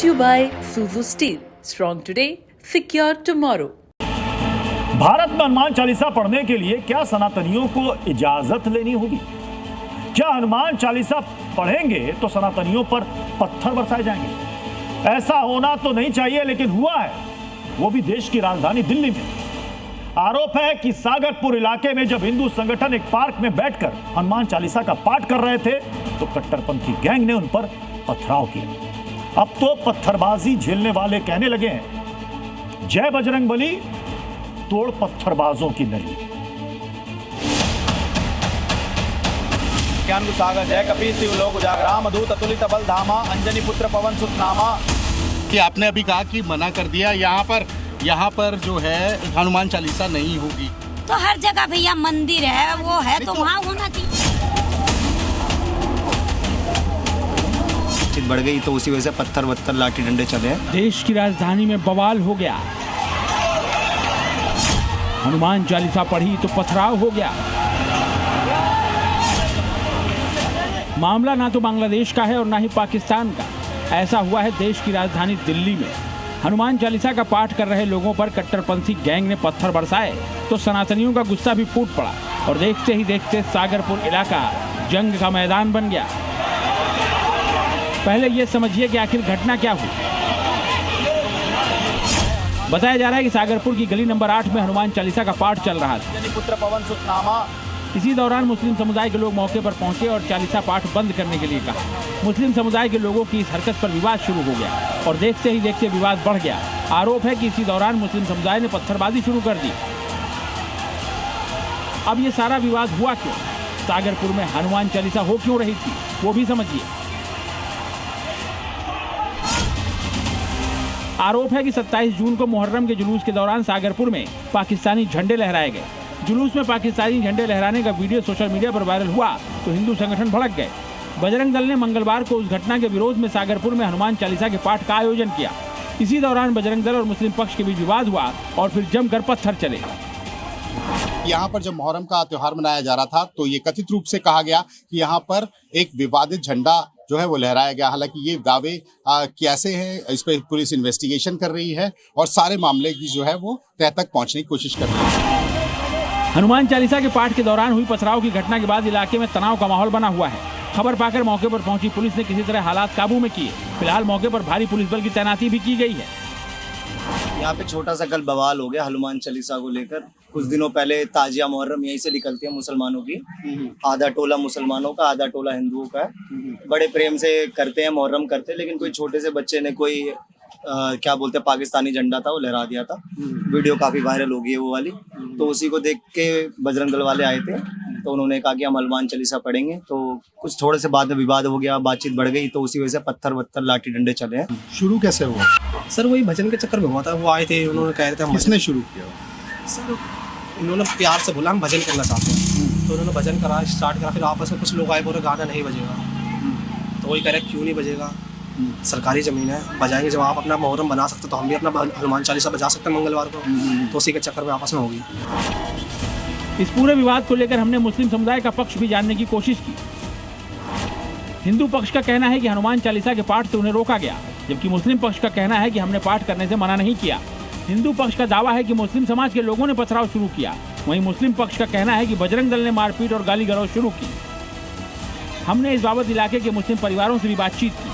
Brought to you by Suzu Steel. Strong today, secure tomorrow. Bharat में हनुमान चालीसा पढ़ने के लिए क्या सनातनियों को इजाजत लेनी होगी? क्या हनुमान चालीसा पढ़ेंगे तो सनातनियों पर पत्थर बरसाए जाएंगे? ऐसा होना तो नहीं चाहिए, लेकिन हुआ है, वो भी देश की राजधानी दिल्ली में। आरोप है कि सागरपुर इलाके में जब हिंदू संगठन एक पार्क में बैठकर हनुमान चालीसा का पाठ कर रहे थे तो कट्टरपंथी गैंग ने उन पर पथराव किया। अब तो पत्थरबाजी झेलने वाले कहने लगे हैं, जय बजरंगबली, तोड़ पत्थरबाजों की नहीं। ज्ञान सागर जय कपी शिव लोक उजागराम दूत अतुलित बल धामा अंजनी पुत्र पवन सुत नामा। कि आपने अभी कहा कि मना कर दिया, यहाँ पर जो है हनुमान चालीसा नहीं होगी। तो हर जगह भैया मंदिर है, वो है तो वहाँ होना चाहिए। बढ़ गई तो उसी वजह से पत्थर वत्थर लाठी डंडे चले हैं। देश की राजधानी में बवाल हो गया। हनुमान चालीसा पढ़ी तो पथराव हो गया। मामला ना तो बांग्लादेश का है और ना ही पाकिस्तान का। ऐसा हुआ है देश की राजधानी दिल्ली में। हनुमान चालीसा का पाठ कर रहे लोगों पर कट्टरपंथी गैंग ने पत्थर बरसाए तो सनातनियों का गुस्सा भी फूट पड़ा और देखते ही देखते सागरपुर इलाका जंग का मैदान बन गया। पहले ये समझिए कि आखिर घटना क्या हुई। बताया जा रहा है कि सागरपुर की गली नंबर 8 में हनुमान चालीसा का पाठ चल रहा था। पुत्र पवन सुत नामा। इसी दौरान मुस्लिम समुदाय के लोग मौके पर पहुंचे और चालीसा पाठ बंद करने के लिए कहा। मुस्लिम समुदाय के लोगों की इस हरकत पर विवाद शुरू हो गया और देखते ही देखते विवाद बढ़ गया। आरोप है कि इसी दौरान मुस्लिम समुदाय ने पत्थरबाजी शुरू कर दी। अब ये सारा विवाद हुआ क्यों? सागरपुर में हनुमान चालीसा हो क्यों रही थी, वो भी समझिए। आरोप है कि 27 जून को मुहर्रम के जुलूस के दौरान सागरपुर में पाकिस्तानी झंडे लहराए गए। जुलूस में पाकिस्तानी झंडे लहराने का वीडियो सोशल मीडिया पर वायरल हुआ तो हिंदू संगठन भड़क गए। बजरंग दल ने मंगलवार को उस घटना के विरोध में सागरपुर में हनुमान चालीसा के पाठ का आयोजन किया। इसी दौरान बजरंग दल और मुस्लिम पक्ष के बीच विवाद हुआ और फिर जमकर पत्थर चले। यहाँ पर जब मुहर्रम का त्योहार मनाया जा रहा था तो ये कथित रूप से कहा गया कि यहाँ पर एक विवादित झंडा जो है वो लहराया गया। हालांकि ये दावे कैसे हैं, इस पर पुलिस इन्वेस्टिगेशन कर रही है और सारे मामले की जो है वो तह तक पहुंचने की कोशिश कर रही है। हनुमान चालीसा के पाठ के दौरान हुई पथराव की घटना के बाद इलाके में तनाव का माहौल बना हुआ है। खबर पाकर मौके पर पहुंची पुलिस ने किसी तरह हालात काबू में किए। फिलहाल मौके पर भारी पुलिस बल की तैनाती भी की गई है। यहाँ पे छोटा सा कल बवाल हो गया हनुमान चालीसा को लेकर। कुछ दिनों पहले ताजिया मुहर्रम यहीं से निकलती है मुसलमानों की। आधा टोला मुसलमानों का, आधा टोला हिंदुओं का है। बड़े प्रेम से करते हैं, मुहर्रम करते हैं, लेकिन कोई छोटे से बच्चे ने कोई क्या बोलते हैं पाकिस्तानी झंडा था वो लहरा दिया था। वीडियो काफी वायरल हो गई है वो वाली। तो उसी को देख के बजरंग दल वाले आए थे तो उन्होंने कहा कि हम हनुमान चालीसा पढ़ेंगे। तो कुछ थोड़े से बाद में विवाद हो गया, बातचीत बढ़ गई तो उसी वजह से पत्थर वत्थर लाठी डंडे चले हैं। शुरू कैसे हुआ? सर वही भजन के चक्कर में हुआ था। वो आए थे, उन्होंने कह रहे थे किसने शुरू किया? सर उन्होंने प्यार से बोला हम भजन करना चाहते हैं तो उन्होंने भजन करा, स्टार्ट करा। फिर आपस में कुछ लोग आए, बोले गाना नहीं बजेगा। तो वही कह रहे क्यों नहीं बजेगा, सरकारी ज़मीन है, बजाएंगे। जब आप अपना मुहर्रम बना सकते तो हम भी अपना हनुमान चालीसा बजा सकते हैं मंगलवार को। तो उसी के चक्कर में आपस में होगी। इस पूरे विवाद को लेकर हमने मुस्लिम समुदाय का पक्ष भी जानने की कोशिश की। हिंदू पक्ष का कहना है कि हनुमान चालीसा के पाठ से उन्हें रोका गया, जबकि मुस्लिम पक्ष का कहना है कि हमने पाठ करने से मना नहीं किया। हिंदू पक्ष का दावा है कि मुस्लिम समाज के लोगों ने पथराव शुरू किया। वहीं मुस्लिम पक्ष का कहना है कि बजरंग दल ने मारपीट और गाली गलौज शुरू की। हमने इस बाबत इलाके के मुस्लिम परिवारों से भी बातचीत की।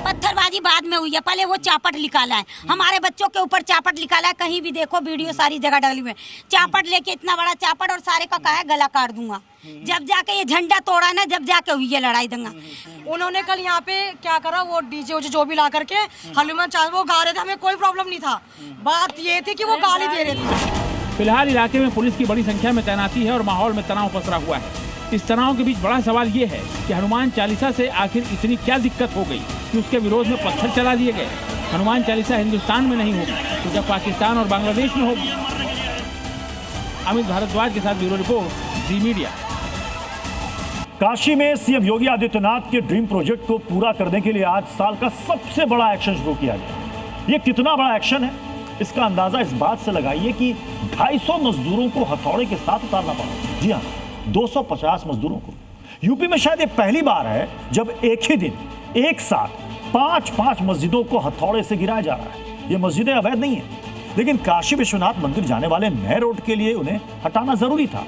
पत्थरबाजी बाद में हुई है, पहले वो चापट निकाला है। हमारे बच्चों के ऊपर चापट निकाला है। कहीं भी देखो वीडियो सारी जगह डाली हुई है। चापट लेके इतना बड़ा चापट और सारे का कहा है गला काट दूंगा। जब जाके ये झंडा तोड़ा ना, जब जाके हुई है लड़ाई दंगा। उन्होंने कल यहाँ पे क्या करा, वो डीजे जो भी ला करके हनुमान चालीसा वो गा रहे थे, हमें कोई प्रॉब्लम नहीं था। बात ये थी कि वो गाली दे रहे थे। फिलहाल इलाके में पुलिस की बड़ी संख्या में तैनाती है और माहौल में तनाव पसरा हुआ है। इस तनाव के बीच बड़ा सवाल ये है कि हनुमान चालीसा से आखिर इतनी क्या दिक्कत हो गई कि उसके विरोध में पत्थर चला दिए गए। हनुमान चालीसा हिंदुस्तान में नहीं होगी तो जब पाकिस्तान और बांग्लादेश में होगी। अमित भारद्वाज के साथ bureau report, Zee media. Kashi में सीएम योगी आदित्यनाथ के ड्रीम प्रोजेक्ट को पूरा करने के लिए आज साल का सबसे बड़ा एक्शन शुरू किया गया। ये कितना बड़ा एक्शन है, इसका अंदाजा इस बात से लगाइए कि 250 मजदूरों को हथौड़े के साथ उतारना पड़ा। जी हाँ, 250 मजदूरों को। यूपी में शायद ये पहली बार है जब एक ही दिन एक साथ 5-5 मस्जिदों को हथौड़े से गिराया जा रहा है। ये मस्जिदें अवैध नहीं है, लेकिन काशी विश्वनाथ मंदिर जाने वाले नए रोड के लिए उन्हें हटाना जरूरी था।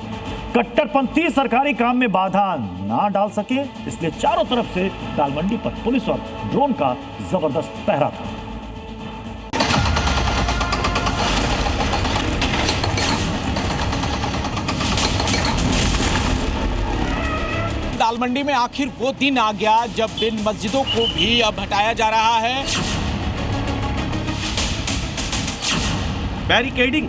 कट्टरपंथी सरकारी काम में बाधा ना डाल सके, इसलिए चारों तरफ से दाल मंडी पर पुलिस और ड्रोन का जबरदस्त पहरा था। दाल मंडी में आखिर वो दिन आ गया जब इन मस्जिदों को भी अब हटाया जा रहा है। बैरिकेडिंग,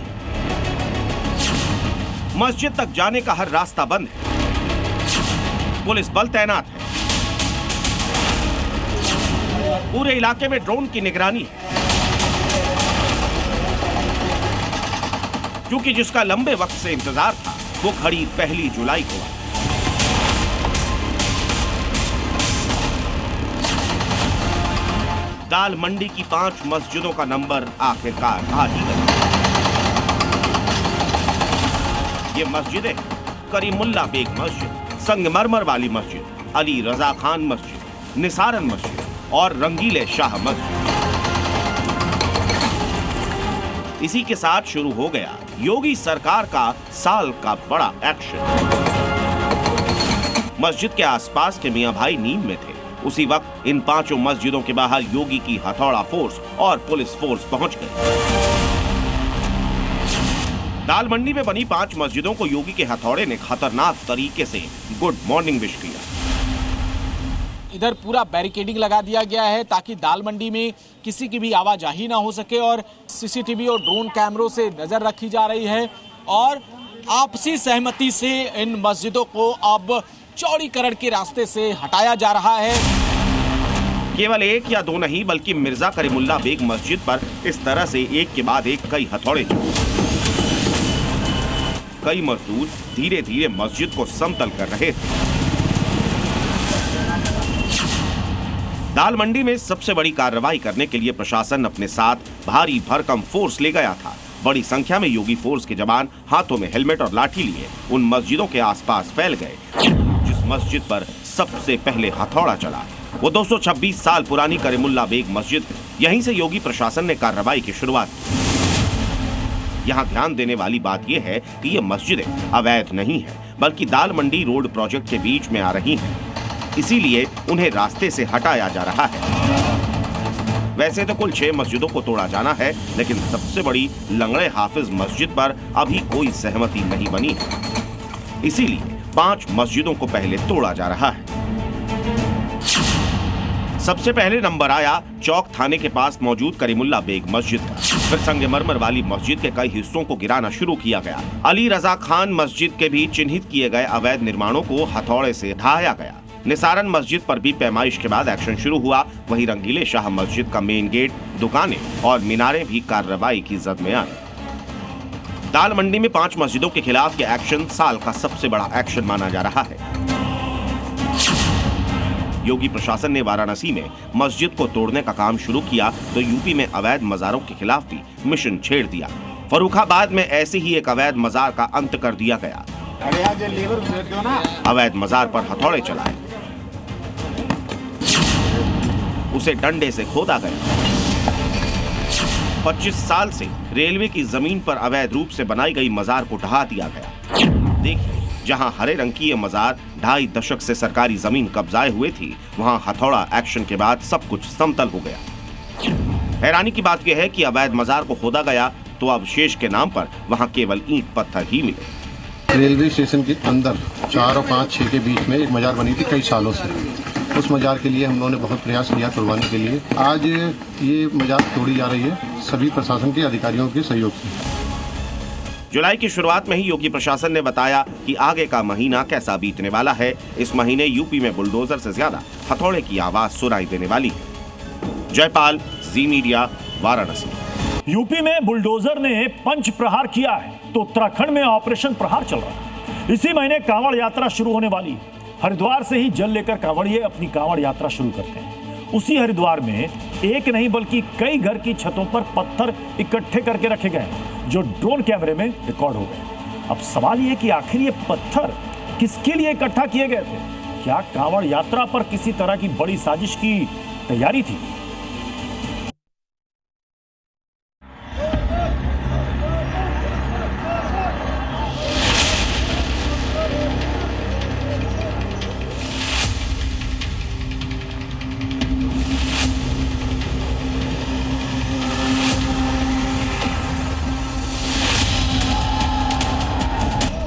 मस्जिद तक जाने का हर रास्ता बंद है, पुलिस बल तैनात है, पूरे इलाके में ड्रोन की निगरानी है, क्योंकि जिसका लंबे वक्त से इंतजार था वो घड़ी 1 जुलाई को आई। दाल मंडी की 5 मस्जिदों का नंबर आखिरकार आ ही गया। ये मस्जिदें करीमुल्ला बेग मस्जिद, संगमरमर वाली मस्जिद, अली रजा खान मस्जिद, निसारन मस्जिद और रंगीले शाह मस्जिद। इसी के साथ शुरू हो गया योगी सरकार का साल का बड़ा एक्शन। मस्जिद के आसपास के मियां भाई नींद में थे। उसी वक्त इन 5 मस्जिदों के बाहर योगी की हथौड़ा फोर्स और पुलिस फोर्स पहुंच गई। दाल मंडी में बनी 5 मस्जिदों को योगी के हथौड़े ने खतरनाक तरीके से गुड मॉर्निंग विश किया। इधर पूरा बैरिकेडिंग लगा दिया गया है ताकि दाल मंडी में किसी की भी आवाजाही ना हो सके और सीसीटीवी और ड्रोन कैमरों से नजर रखी जा रही है और आपसी सहमति से इन मस्जिदों को अब चौड़ीकरण के रास्ते से हटाया जा रहा है। केवल 1 या 2 नहीं बल्कि मिर्जा करीमुल्ला बेग मस्जिद पर इस तरह से एक के बाद एक कई हथौड़े चले। कई मजदूर धीरे धीरे मस्जिद को समतल कर रहे थे। दाल मंडी में सबसे बड़ी कार्रवाई करने के लिए प्रशासन अपने साथ भारी भरकम फोर्स ले गया था। बड़ी संख्या में योगी फोर्स के जवान हाथों में हेलमेट और लाठी लिए उन मस्जिदों के आसपास फैल गए। जिस मस्जिद पर सबसे पहले हथौड़ा चला वो 226 साल पुरानी करीमुल्ला बेग मस्जिद है। यहीं से योगी प्रशासन ने कार्रवाई की शुरुआत की। यहाँ ध्यान देने वाली बात यह है कि ये मस्जिदें अवैध नहीं है बल्कि दाल मंडी रोड प्रोजेक्ट के बीच में आ रही हैं। इसीलिए उन्हें रास्ते से हटाया जा रहा है। वैसे तो कुल 6 मस्जिदों को तोड़ा जाना है, लेकिन सबसे बड़ी लंगड़े हाफिज मस्जिद पर अभी कोई सहमति नहीं बनी है। इसीलिए 5 मस्जिदों को पहले तोड़ा जा रहा है। सबसे पहले नंबर आया चौक थाने के पास मौजूद करीमुल्ला बेग मस्जिद का। फिर संगमरमर वाली मस्जिद के कई हिस्सों को गिराना शुरू किया गया। अली रजा खान मस्जिद के भी चिन्हित किए गए अवैध निर्माणों को हथौड़े से ढाया गया। निसारन मस्जिद पर भी पैमाइश के बाद एक्शन शुरू हुआ। वहीं रंगीले शाह मस्जिद का मेन गेट, दुकानें और मीनारें भी कार्रवाई की जद में आई। दाल मंडी में 5 मस्जिदों के खिलाफ यह एक्शन साल का सबसे बड़ा एक्शन माना जा रहा है। योगी प्रशासन ने वाराणसी में मस्जिद को तोड़ने का काम शुरू किया तो यूपी में अवैध मज़ारों के खिलाफ भी मिशन छेड़ दिया। फर्रुखाबाद में ऐसे ही एक अवैध मज़ार का अंत कर दिया गया। अवैध मज़ार पर हथौड़े चलाए, उसे डंडे से खोदा गया। 25 साल से रेलवे की जमीन पर अवैध रूप से बनाई गई मज़ार को ढहा दिया गया। देखिए, जहां हरे रंग की ये मज़ार 2.5 दशक से सरकारी जमीन कब्जाए हुए थी, वहां हथौड़ा एक्शन के बाद सब कुछ समतल हो गया। हैरानी की बात यह है कि अवैध मज़ार को खोदा गया तो अवशेष के नाम पर वहां केवल ईंट पत्थर ही मिले। रेलवे स्टेशन के अंदर 4 और 5, 6 के बीच में एक मज़ार बनी थी कई सालों से। उस मज़ार के लिए हम लोगों ने बहुत प्रयास किया तोड़वाने के लिए। आज ये मज़ार तोड़ी जा रही है सभी प्रशासन के अधिकारियों के सहयोग से। जुलाई की शुरुआत में ही योगी प्रशासन ने बताया कि आगे का महीना कैसा बीतने वाला है। इस महीने यूपी में बुलडोजर से ज्यादा हथौड़े की आवाज सुनाई देने वाली है। जयपाल, जी मीडिया, वाराणसी। यूपी में बुलडोजर ने पंच प्रहार किया है तो उत्तराखंड में ऑपरेशन प्रहार चल रहा है। इसी महीने कांवड़ यात्रा शुरू होने वाली है। हरिद्वार से ही जल लेकर कांवड़िए अपनी कांवड़ यात्रा शुरू करते हैं। उसी हरिद्वार में एक नहीं बल्कि कई घर की छतों पर पत्थर इकट्ठे करके रखे गए जो ड्रोन कैमरे में रिकॉर्ड हो गए। अब सवाल ये कि आखिर ये पत्थर किसके लिए इकट्ठा किए गए थे? क्या कांवड़ यात्रा पर किसी तरह की बड़ी साजिश की तैयारी थी।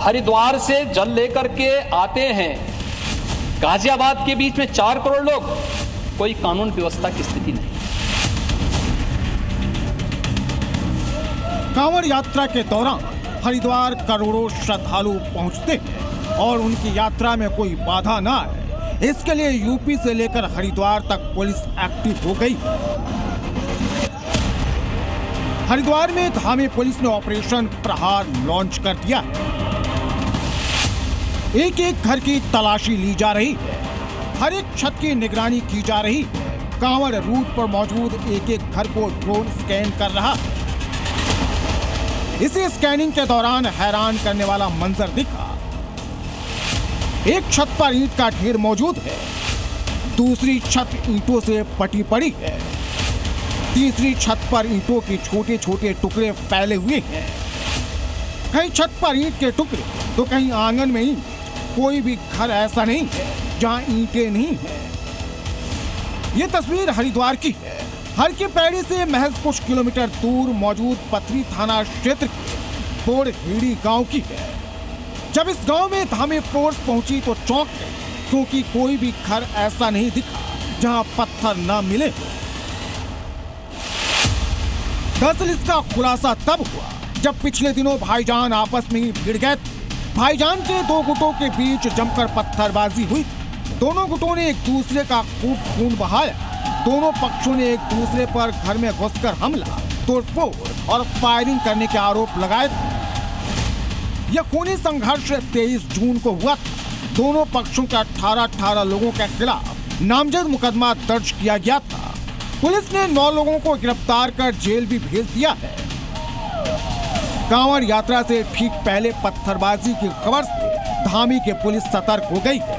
हरिद्वार से जल लेकर के आते हैं, गाजियाबाद के बीच में 4 करोड़ लोग, कोई कानून व्यवस्था की स्थिति नहीं। कांवड़ यात्रा के दौरान हरिद्वार करोड़ों श्रद्धालु पहुंचते हैं और उनकी यात्रा में कोई बाधा ना आए, इसके लिए यूपी से लेकर हरिद्वार तक पुलिस एक्टिव हो गई। हरिद्वार में धामी पुलिस ने ऑपरेशन प्रहार लॉन्च कर दिया है। एक एक घर की तलाशी ली जा रही है, हर एक छत की निगरानी की जा रही है। कांवड़ रूट पर मौजूद एक एक घर को ड्रोन स्कैन कर रहा है। इसी स्कैनिंग के दौरान हैरान करने वाला मंजर दिखा। एक छत पर ईंट का ढेर मौजूद है, दूसरी छत ईंटों से पटी पड़ी है, तीसरी छत पर ईंटों के छोटे छोटे टुकड़े फैले हुए हैं। कहीं छत पर ईंट के टुकड़े तो कहीं आंगन में ईंट। कोई भी घर ऐसा नहीं है जहां ईंटें नहीं है। ये तस्वीर हरिद्वार की है। हर की पैड़ी से महज कुछ किलोमीटर दूर मौजूद पथरी थाना क्षेत्र के बोड़हेड़ी गांव की है। जब इस गांव में धामी फोर्स पहुंची तो चौंक गई, क्योंकि कोई भी घर ऐसा नहीं दिखा जहां पत्थर न मिले। दरअसल इसका खुलासा तब हुआ जब पिछले दिनों भाईजान आपस में ही भिड़ गए थे। भाईजान के दो गुटों के बीच जमकर पत्थरबाजी हुई। दोनों गुटों ने एक दूसरे का खूब खून बहाया। दोनों पक्षों ने एक दूसरे पर घर में घुसकर हमला, तोड़फोड़ और फायरिंग करने के आरोप लगाए थे। यह खूनी संघर्ष 23 जून को हुआ था। दोनों पक्षों के 18 लोगों के खिलाफ नामजद मुकदमा दर्ज किया गया था। पुलिस ने 9 लोगों को गिरफ्तार कर जेल भी भेज दिया है। कांवड़ यात्रा से ठीक पहले पत्थरबाजी की खबर से धामी की पुलिस सतर्क हो गई है।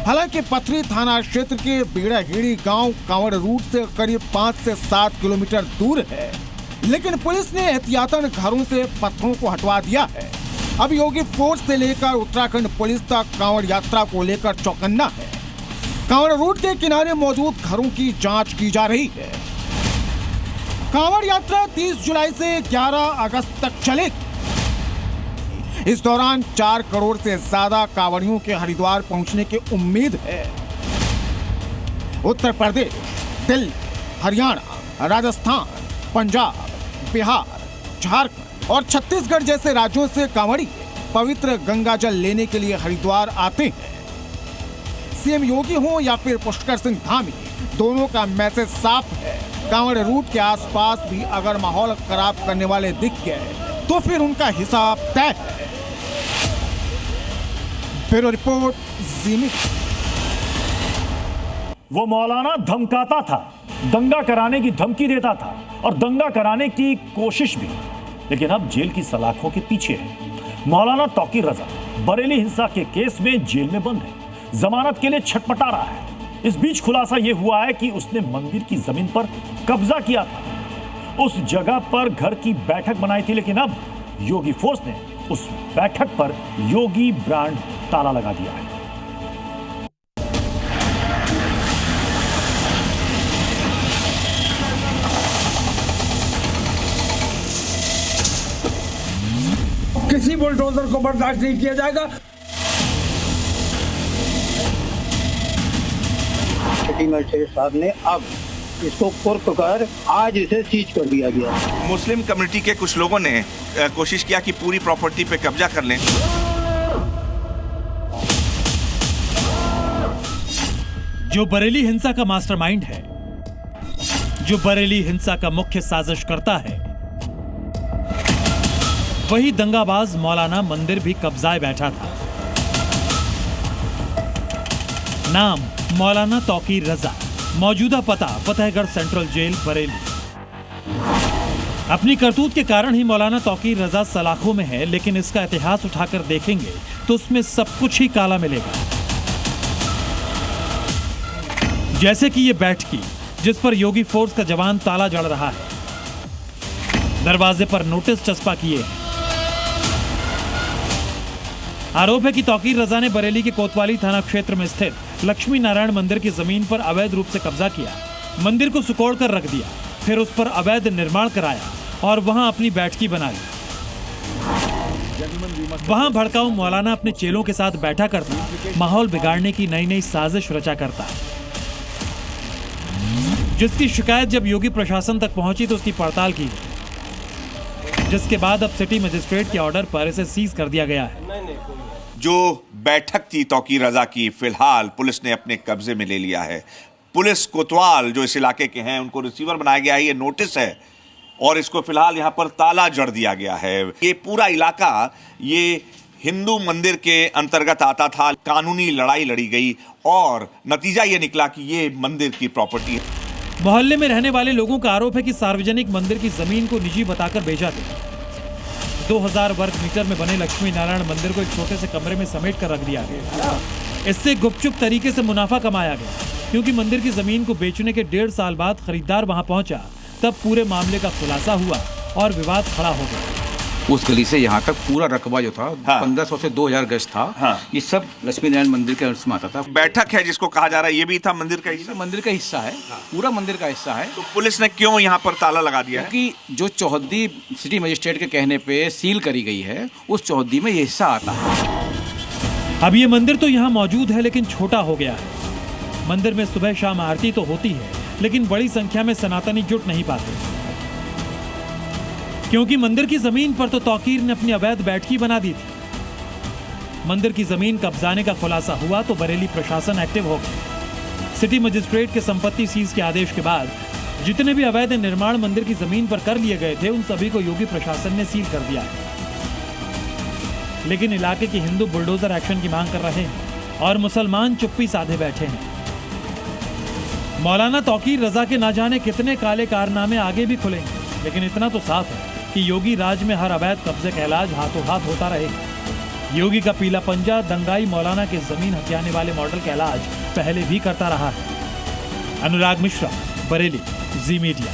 हालांकि पथरी थाना क्षेत्र के बेड़ाहेड़ी गांव कांवड़ रूट से करीब 5 से 7 किलोमीटर दूर है, लेकिन पुलिस ने एहतियातन घरों से पत्थरों को हटवा दिया है। अब योगी फोर्स से लेकर उत्तराखंड पुलिस तक कांवड़ यात्रा को लेकर चौकन्ना है। कांवड़ रूट के किनारे मौजूद घरों की जांच की जा रही है। कांवड़ यात्रा 30 जुलाई से 11 अगस्त तक चलेगी। इस दौरान 4 करोड़ से ज्यादा कांवड़ियों के हरिद्वार पहुंचने की उम्मीद है। उत्तर प्रदेश, दिल्ली, हरियाणा, राजस्थान, पंजाब, बिहार, झारखंड और छत्तीसगढ़ जैसे राज्यों से कांवड़ी पवित्र गंगा जल लेने के लिए हरिद्वार आते हैं। सीएम योगी हो या फिर पुष्कर सिंह धामी, दोनों का मैसेज साफ है। कांवड़ रूट के आसपास भी अगर माहौल खराब करने वाले दिख गए तो फिर उनका हिसाब तय है। Bureau report, Zee media. वो मौलाना धमकाता था, दंगा कराने की धमकी देता था और दंगा कराने की कोशिश भी, लेकिन अब जेल की सलाखों के पीछे है। मौलाना तौकीर रजा बरेली हिंसा के केस में जेल में बंद है, जमानत के लिए छटपटा रहा है। इस बीच खुलासा यह हुआ है कि उसने मंदिर की जमीन पर कब्जा किया था। उस जगह पर घर की बैठक बनाई थी, लेकिन अब योगी फोर्स ने उस बैठक पर योगी ब्रांड ताला लगा दिया है। किसी बुलडोजर को बर्दाश्त नहीं किया जाएगा। मजिस्ट्रेट साहब ने अब इसको कुर्क कर आज इसे सीज कर दिया गया। मुस्लिम कम्युनिटी के कुछ लोगों ने कोशिश किया कि पूरी प्रॉपर्टी पे कब्जा कर लें। जो बरेली हिंसा का मास्टरमाइंड है, जो बरेली हिंसा का मुख्य साजिश करता है, वही दंगाबाज मौलाना मंदिर भी कब्जाए बैठा था। नाम मौलाना तौकीर रजा, मौजूदा पता फतेहगढ़ सेंट्रल जेल बरेली। अपनी करतूत के कारण ही मौलाना तौकीर रजा सलाखों में है, लेकिन इसका इतिहास उठाकर देखेंगे तो उसमें सब कुछ ही काला मिलेगा। जैसे कि ये बैठकी जिस पर योगी फोर्स का जवान ताला जड़ रहा है। दरवाजे पर नोटिस चस्पा किए। आरोप है कि तौकीर रजा ने बरेली के कोतवाली थाना क्षेत्र में स्थित लक्ष्मी नारायण मंदिर की जमीन पर अवैध रूप से कब्जा किया, मंदिर को सिकोड़ कर रख दिया, फिर उस पर अवैध निर्माण कराया और वहां अपनी बैठकी बना ली। वहां भड़काऊ मौलाना अपने चेलों के साथ बैठा करता, माहौल बिगाड़ने की नई नई साजिश रचा करता, जिसकी शिकायत जब योगी प्रशासन तक पहुंची तो उसकी पड़ताल की, जिसके बाद अब सिटी मजिस्ट्रेट के ऑर्डर पर इसे सीज कर दिया गया है। जो बैठक थी तौकीर रजा की, फिलहाल पुलिस ने अपने कब्जे में ले लिया है। पुलिस कोतवाल जो इस इलाके के हैं उनको रिसीवर बनाया गया है, ये नोटिस है और इसको फिलहाल यहाँ पर ताला जड़ दिया गया है। ये पूरा इलाका ये हिंदू मंदिर के अंतर्गत आता था, कानूनी लड़ाई लड़ी गई और नतीजा ये निकला कि ये मंदिर की प्रॉपर्टी है। मोहल्ले में रहने वाले लोगों का आरोप है कि सार्वजनिक मंदिर की जमीन को निजी बताकर बेचा गया। 2000 वर्ग मीटर में बने लक्ष्मी नारायण मंदिर को एक छोटे से कमरे में समेट कर रख दिया गया। इससे गुपचुप तरीके से मुनाफा कमाया गया, क्योंकि मंदिर की जमीन को बेचने के 1.5 साल बाद खरीदार वहां पहुंचा, तब पूरे मामले का खुलासा हुआ और विवाद खड़ा हो गया। उस गली से यहाँ तक पूरा रकबा जो था 1500 से 2000 गज था। ये सब लक्ष्मी नारायण मंदिर के अंश में आता था। बैठक है जिसको कहा जा रहा है, ये भी था मंदिर का हिस्सा। मंदिर का हिस्सा है, पूरा मंदिर का हिस्सा है। तो पुलिस ने क्यों यहाँ पर ताला लगा दिया है? क्योंकि जो चौहद्दी सिटी मजिस्ट्रेट के कहने पे सील करी गई है, उस चौहद्दी में ये हिस्सा आता है। अब ये मंदिर तो यहाँ मौजूद है, लेकिन छोटा हो गया है। मंदिर में सुबह शाम आरती तो होती है, लेकिन बड़ी संख्या में सनातनी जुट नहीं पाते, क्योंकि मंदिर की जमीन पर तो तौकीर ने अपनी अवैध बैठकी बना दी थी। मंदिर की जमीन कब्जाने का खुलासा हुआ तो बरेली प्रशासन एक्टिव हो गया। सिटी मजिस्ट्रेट के संपत्ति सीज के आदेश के बाद जितने भी अवैध निर्माण मंदिर की जमीन पर कर लिए गए थे, उन सभी को योगी प्रशासन ने सील कर दिया है। लेकिन इलाके के हिंदू बुलडोजर एक्शन की मांग कर रहे हैं और मुसलमान चुप्पी साधे बैठे हैं। मौलाना तौकीर रजा के ना जाने कितने काले कारनामे आगे भी खुलेंगे, लेकिन इतना तो साफ है कि योगी राज में हर अवैध कब्जे का इलाज हाथों हाथ होता रहेगा। योगी का पीला पंजा दंगाई मौलाना के जमीन हथियाने वाले मॉडल का इलाज पहले भी करता रहा है। अनुराग मिश्रा, बरेली, जी मीडिया।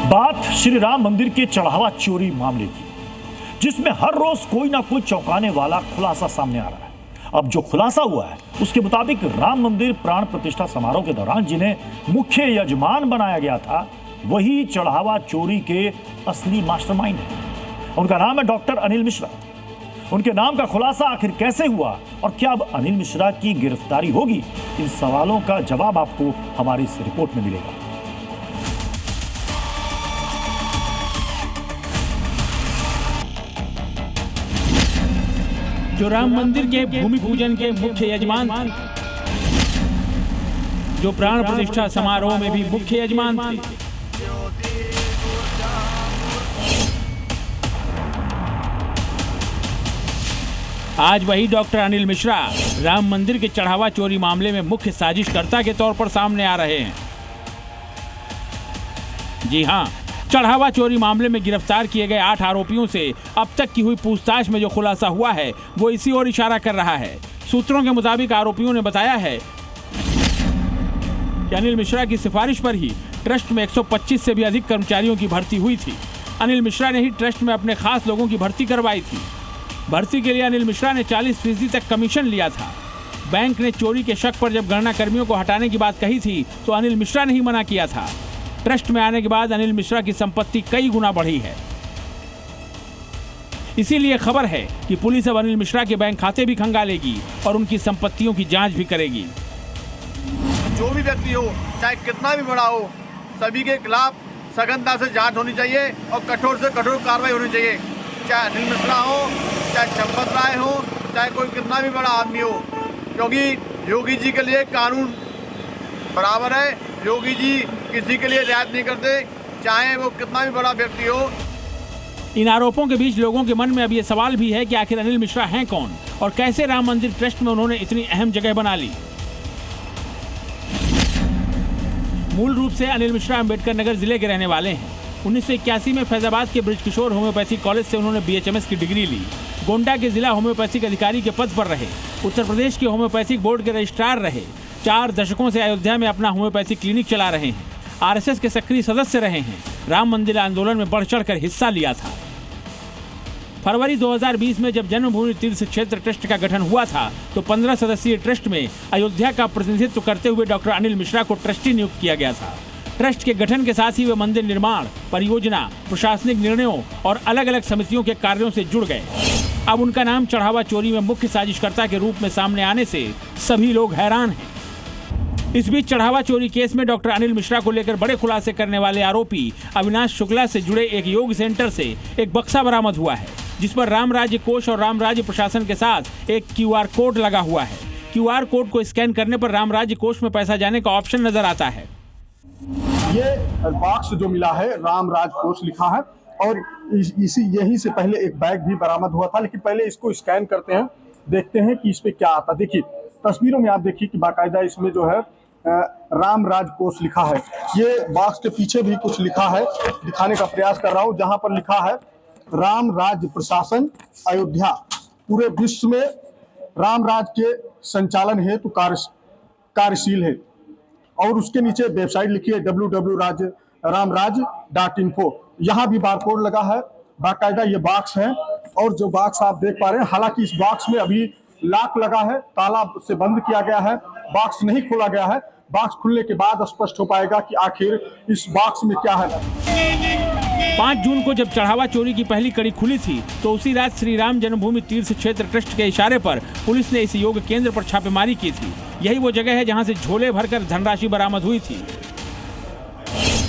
बात श्री राम मंदिर के चढ़ावा चोरी मामले की, जिसमें हर रोज कोई ना कोई चौंकाने वाला खुलासा सामने आ रहा है। अब जो खुलासा हुआ है उसके मुताबिक राम मंदिर प्राण प्रतिष्ठा समारोह के दौरान जिन्हें मुख्य यजमान बनाया गया था, वही चढ़ावा चोरी के असली मास्टरमाइंड है। उनका नाम है डॉक्टर अनिल मिश्रा। उनके नाम का खुलासा आखिर कैसे हुआ और क्या अब अनिल मिश्रा की गिरफ्तारी होगी, इन सवालों का जवाब आपको हमारी इस रिपोर्ट में मिलेगा। जो राम मंदिर के भूमि पूजन के मुख्य यजमान थे, जो प्राण प्रतिष्ठा समारोह में भी मुख्य यजमान थे, आज वही डॉक्टर अनिल मिश्रा राम मंदिर के चढ़ावा चोरी मामले में मुख्य साजिशकर्ता के तौर पर सामने आ रहे हैं। जी हां, चढ़ावा चोरी मामले में गिरफ्तार किए गए 8 आरोपियों से अब तक की हुई पूछताछ में जो खुलासा हुआ है वो इसी ओर इशारा कर रहा है। सूत्रों के मुताबिक आरोपियों ने बताया है कि अनिल मिश्रा की सिफारिश पर ही ट्रस्ट में 125 से भी अधिक कर्मचारियों की भर्ती हुई थी। अनिल मिश्रा ने ही ट्रस्ट में अपने खास लोगों की भर्ती करवाई थी। भर्ती के लिए अनिल मिश्रा ने 40% तक कमीशन लिया था। बैंक ने चोरी के शक पर जब गणना कर्मियों को हटाने की बात कही थी तो अनिल मिश्रा ने ही मना किया था। ट्रस्ट में आने के बाद अनिल मिश्रा की संपत्ति कई गुना बढ़ी है। इसीलिए खबर है कि पुलिस अब अनिल मिश्रा के बैंक खाते भी खंगालेगी और उनकी संपत्तियों की जांच भी करेगी। जो भी व्यक्ति हो, चाहे कितना भी बड़ा हो, सभी के खिलाफ सघनता से जांच होनी चाहिए और कठोर से कठोर कार्रवाई होनी चाहिए। चाहे अनिल मिश्रा हो, चाहे चंपत राय हो, चाहे कोई कितना भी बड़ा आदमी हो, क्योंकि योगी जी के लिए कानून बराबर है। योगी जी किसी के लिए रियायत नहीं करते, चाहे वो कितना भी बड़ा व्यक्ति हो। इन आरोपों के बीच लोगों के मन में अब ये सवाल भी है कि आखिर अनिल मिश्रा हैं कौन और कैसे राम मंदिर ट्रस्ट में उन्होंने इतनी अहम जगह बना ली। मूल रूप से अनिल मिश्रा अंबेडकर नगर जिले के रहने वाले हैं। 1981 में फैजाबाद के ब्रिज किशोर होम्योपैथिक कॉलेज से उन्होंने BHMS की डिग्री ली। गोंडा के जिला होम्योपैथिक अधिकारी के पद पर रहे। उत्तर प्रदेश के होम्योपैथिक बोर्ड के रजिस्ट्रार रहे। 4 दशकों से अयोध्या में अपना होम्योपैथी क्लिनिक चला रहे हैं। आरएसएस के सक्रिय सदस्य रहे हैं। राम मंदिर आंदोलन में बढ़ चढ़कर हिस्सा लिया था। फरवरी 2020 में जब जन्मभूमि तीर्थ क्षेत्र ट्रस्ट का गठन हुआ था तो 15 सदस्यीय ट्रस्ट में अयोध्या का प्रतिनिधित्व करते हुए डॉक्टर अनिल मिश्रा को ट्रस्टी नियुक्त किया गया था। ट्रस्ट के गठन के साथ ही वे मंदिर निर्माण, परियोजना, प्रशासनिक निर्णयों और अलग अलग समितियों के कार्यों से जुड़ गए। अब उनका नाम चढ़ावा चोरी में मुख्य साजिशकर्ता के रूप में सामने आने से सभी लोग हैरान हैं। इस बीच चढ़ावा चोरी केस में डॉक्टर अनिल मिश्रा को लेकर बड़े खुलासे करने वाले आरोपी अविनाश शुक्ला से जुड़े एक योग सेंटर से एक बक्सा बरामद हुआ है, जिस पर राम राज्य कोष और राम राज्य प्रशासन के साथ एक QR कोड लगा हुआ है। QR कोड को स्कैन करने पर राम राज्य कोष में पैसा जाने का ऑप्शन नजर आता है। ये बॉक्स जो मिला है राम राज कोष लिखा है और यही से पहले एक बैग भी बरामद हुआ था, लेकिन पहले इसको स्कैन करते हैं, देखते हैं कि इस पे क्या आता है। देखिए तस्वीरों में आप देखिए कि बाकायदा इसमें जो है राम राज कोष लिखा है। ये बॉक्स के पीछे भी कुछ लिखा है, दिखाने का प्रयास कर रहा हूँ, जहां पर लिखा है राम राज्य प्रशासन अयोध्या पूरे विश्व में राम राज के संचालन हेतु कार्यशील है। और उसके नीचे वेबसाइट लिखी है www.ramraj.info। यहाँ भी बारकोड लगा है, बाकायदा ये बॉक्स है। और जो बॉक्स आप देख पा रहे हैं, हालांकि इस बॉक्स में अभी लॉक लगा है, ताला से बंद किया गया है, बॉक्स नहीं खोला गया है। बॉक्स खुलने के बाद स्पष्ट हो पाएगा कि आखिर इस बॉक्स में क्या है। 5 जून को जब चढ़ावा चोरी की पहली कड़ी खुली थी तो उसी रात श्री राम जन्मभूमि तीर्थ क्षेत्र ट्रस्ट के इशारे पर पुलिस ने इस योग केंद्र पर छापेमारी की थी। यही वो जगह है जहां से झोले भरकर धनराशि बरामद हुई थी।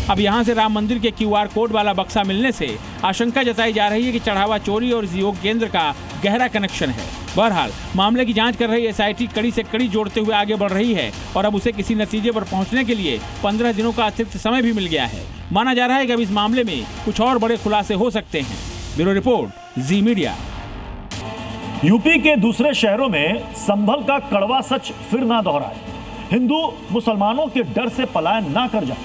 अब यहां से राम मंदिर के QR कोड वाला बक्सा मिलने से आशंका जताई जा रही है कि चढ़ावा चोरी और इस योग केंद्र का गहरा कनेक्शन है। बहरहाल मामले की जांच कर रही SIT कड़ी से कड़ी जोड़ते हुए आगे बढ़ रही है और अब उसे किसी नतीजे पर पहुंचने के लिए 15 दिनों का अतिरिक्त समय भी मिल गया है। माना जा रहा है कि अब इस मामले में कुछ और बड़े खुलासे हो सकते हैं। Bureau report, Zee media. UP के दूसरे शहरों में संभल का कड़वा सच फिर ना दोहराए। हिंदू मुसलमानों के डर से पलायन ना कर जाए,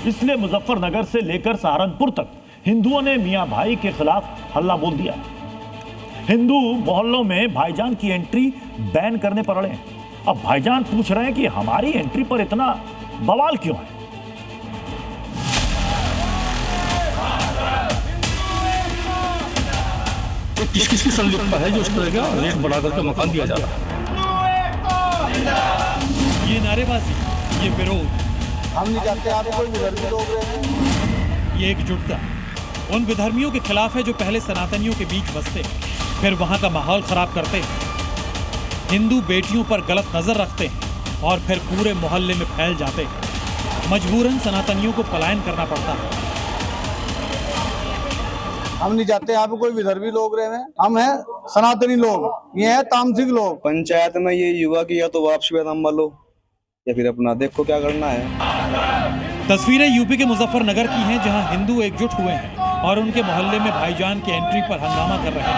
इसलिए मुजफ्फरनगर से लेकर सहारनपुर तक हिंदुओं ने मियां भाई के खिलाफ हल्ला बोल दिया। हिंदू मोहल्लों में भाईजान की एंट्री बैन करने पर अड़े हैं। अब भाईजान पूछ रहे हैं कि हमारी एंट्री पर इतना बवाल क्यों है। किसकी संलिप्तता है जो इस तरह का रेट बढ़ाकर के मकान दिया जा रहा है? ये नारेबाजी, ये विरोध, हम नहीं चाहते आप कोई विधर्मी लोग रहे। ये एकजुटता उन विधर्मियों के खिलाफ है जो पहले सनातनियों के बीच बसते हैं, फिर वहां का माहौल खराब करते हैं, हिंदू बेटियों पर गलत नजर रखते हैं और फिर पूरे मोहल्ले में फैल जाते हैं। मजबूरन सनातनियों को पलायन करना पड़ता है। हम नहीं चाहते यहाँ पे कोई विधर्मी लोग रहे हैं, हम हैं सनातनी लोग, ये हैं तामसिक लोग। पंचायत में ये युवा की या तो वापसी पैदाम लो या फिर अपना देखो क्या करना है। तस्वीरें यूपी के मुजफ्फरनगर की हैं, जहां हिंदू एकजुट हुए हैं और उनके मोहल्ले में भाईजान की एंट्री पर हंगामा कर रहे हैं।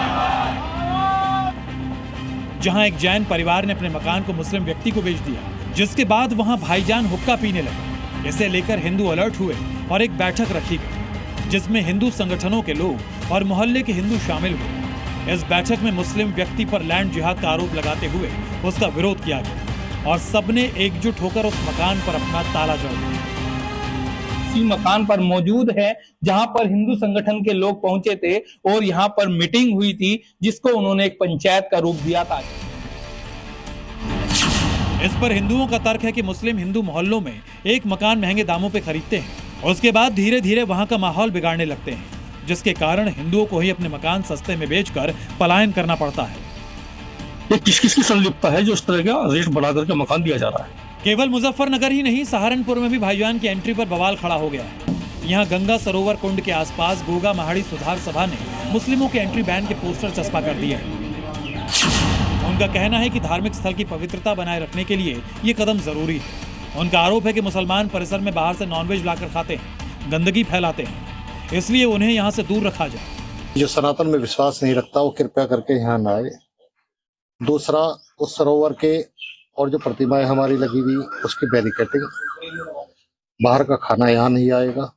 जहां एक जैन परिवार ने अपने मकान को मुस्लिम व्यक्ति को बेच दिया, जिसके बाद वहां भाईजान हुक्का पीने लगे। इसे लेकर हिंदू अलर्ट हुए और एक बैठक रखी गई, जिसमें हिंदू संगठनों के लोग और मोहल्ले के हिंदू शामिल हुए। इस बैठक में मुस्लिम व्यक्ति पर लैंड जिहाद का आरोप लगाते हुए उसका विरोध किया गया और सबने एकजुट होकर उस मकान पर अपना ताला जड़ दिया। इसी मकान पर मौजूद है जहां पर हिंदू संगठन के लोग पहुंचे थे और यहां पर मीटिंग हुई थी, जिसको उन्होंने एक पंचायत का रूप दिया था। इस पर हिंदुओं का तर्क है कि मुस्लिम हिंदू मोहल्लों में एक मकान महंगे दामों पे खरीदते हैं, उसके बाद धीरे धीरे वहां का माहौल बिगाड़ने लगते हैं, जिसके कारण हिंदुओं को ही अपने मकान सस्ते में बेचकर पलायन करना पड़ता है। ये किसकी संलिप्तता है जो इस तरह का रेट बढ़ा करके मकान दिया जा रहा है? केवल मुजफ्फरनगर ही नहीं, सहारनपुर में भी भाईजान की एंट्री पर बवाल खड़ा हो गया है। यहाँ गंगा सरोवर कुंड के आसपास गोगा महाड़ी सुधार सभा ने मुस्लिमों के एंट्री बैन के पोस्टर चस्पा कर दिए हैं। उनका कहना है कि धार्मिक स्थल की पवित्रता बनाए रखने के लिए ये कदम जरूरी है। उनका आरोप है कि मुसलमान परिसर में बाहर से नॉनवेज लाकर खाते हैं, गंदगी फैलाते हैं, इसलिए उन्हें यहाँ से दूर रखा जाए। जो सनातन में विश्वास नहीं रखता वो कृपया करके यहाँ न आए। दूसरा, उस सरोवर के और जो प्रतिमाएं हमारी लगी हुई उसकी बैरिकेडिंग, बाहर का खाना यहाँ नहीं आएगा।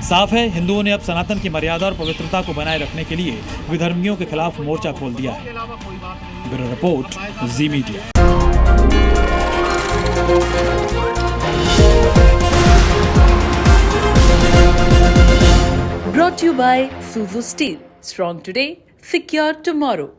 साफ है, हिंदुओं ने अब सनातन की मर्यादा और पवित्रता को बनाए रखने के लिए विधर्मियों के खिलाफ मोर्चा खोल दिया है। Bureau report, Zee Media. Brought to you by Suzu Steel. Strong today, secure tomorrow.